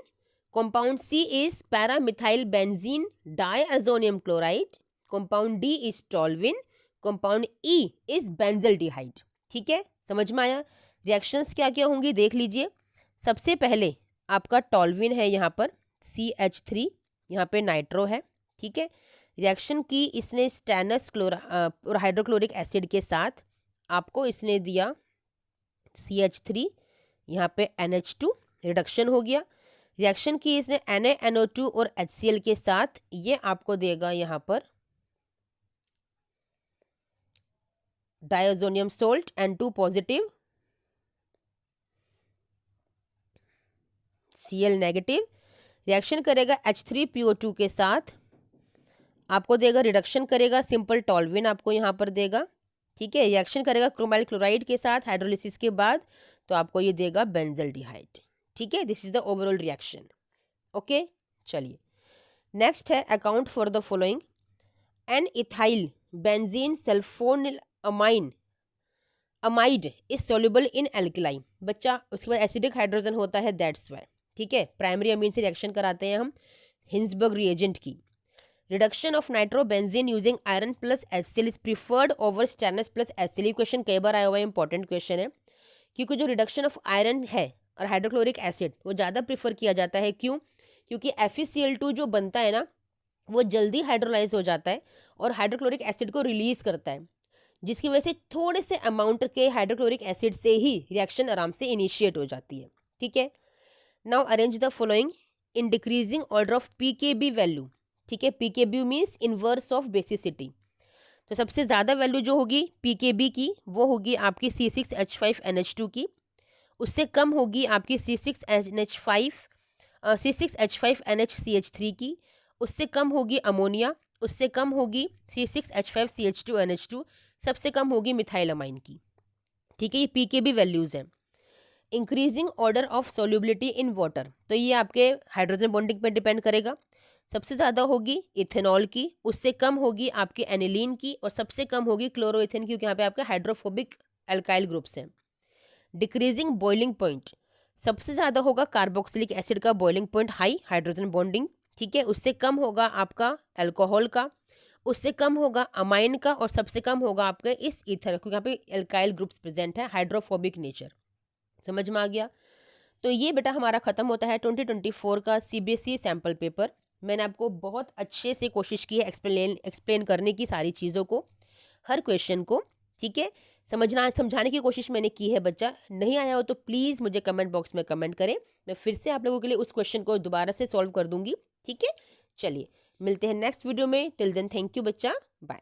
Compound C is para methyl benzene diazonium chloride. Compound D is toluene. Compound E is benzaldehyde, ठीक है, समझ में आया। Reactions क्या क्या होंगी देख लीजिए। सबसे पहले आपका टॉल्विन है यहाँ पर, CH3, यहाँ पे नाइट्रो है, ठीक है। रिएक्शन की इसने स्टैनस और हाइड्रोक्लोरिक एसिड के साथ, आपको इसने दिया CH3, यहाँ पे NH2, रिडक्शन हो गया। रिएक्शन की इसने NaNO2 और HCl के साथ, ये आपको देगा यहाँ पर diazonium salt N2 positive, Cl negative. Reaction करेगा H3PO2 के साथ, आपको देगा रिडक्शन करेगा सिंपल टॉल्विन आपको यहाँ पर देगा, ठीक है। रिएक्शन करेगा क्रोमाइल क्लोराइड के साथ हाइड्रोलिसिस के बाद, तो आपको ये देगा बेंजल्डिहाइड, ठीक है। This is the overall reaction, okay. चलिए नेक्स्ट है account for the following. N ethyl benzene sulphonyl amide is soluble in alkali. बच्चा उसके बाद एसिडिक हाइड्रोजन होता है, दैट्स वाई, ठीक है। प्राइमरी अमीन से रिएक्शन कराते हैं हम हिंसबर्ग रिएजेंट की। Reduction of nitrobenzene using iron plus HCl is preferred over stannous plus HCl। ये क्वेश्चन कई बार आया हुआ है, इंपॉर्टेंट क्वेश्चन है, क्योंकि जो रिडक्शन ऑफ आयरन है और हाइड्रोक्लोरिक एसिड वो ज़्यादा प्रीफर किया जाता है। क्यों? क्योंकि FeCl2 जो बनता है ना, वो जल्दी हाइड्रोलाइज हो जाता है और हाइड्रोक्लोरिक एसिड को रिलीज करता है, जिसकी वजह से थोड़े से अमाउंट के हाइड्रोक्लोरिक एसिड से ही रिएक्शन आराम से इनिशिएट हो जाती है, ठीक है। Now arrange the following in decreasing order of PKB value, ठीक है। PKB means inverse of basicity. तो सबसे ज़्यादा वैल्यू जो होगी PKB की वो होगी आपकी C6H5NH2 की, उससे कम होगी आपकी C6H5NHCH3 की, उससे कम होगी अमोनिया, उससे कम होगी C6H5CH2NH2, सबसे कम होगी मिथाइलमाइन की, ठीक है। ये PKB वैल्यूज़ हैं। Increasing order of solubility in water, तो ये आपके हाइड्रोजन बॉन्डिंग पर डिपेंड करेगा। सबसे ज़्यादा होगी इथेनॉल की, उससे कम होगी आपकी एनिलीन की, और सबसे कम होगी क्लोरोइथेन की, क्योंकि यहाँ पे आपके हाइड्रोफोबिक एल्काइल ग्रुप्स हैं। डिक्रीजिंग बॉइलिंग पॉइंट, सबसे ज़्यादा होगा कार्बोक्सिलिक एसिड का boiling point high, hydrogen bonding, ठीक है, उससे कम होगा आपका अल्कोहल का, उससे कम होगा अमाइन का, और सबसे कम होगा आपके इस ईथर, क्योंकि यहाँ पे एल्काइल ग्रुप्स प्रेजेंट है, हाइड्रोफोबिक नेचर। समझ में आ गया? तो ये बेटा हमारा खत्म होता है 2024 का सीबीएसई सैम्पल पेपर। मैंने आपको बहुत अच्छे से कोशिश की है एक्सप्लेन करने की सारी चीज़ों को, हर क्वेश्चन को, ठीक है, समझाने की कोशिश मैंने की है। बच्चा नहीं आया हो तो प्लीज़ मुझे कमेंट बॉक्स में कमेंट करें, मैं फिर से आप लोगों के लिए उस क्वेश्चन को दोबारा से सॉल्व कर दूंगी। ठीक है, चलिए मिलते हैं नेक्स्ट वीडियो में। टिल देन थैंक यू बच्चा, बाय।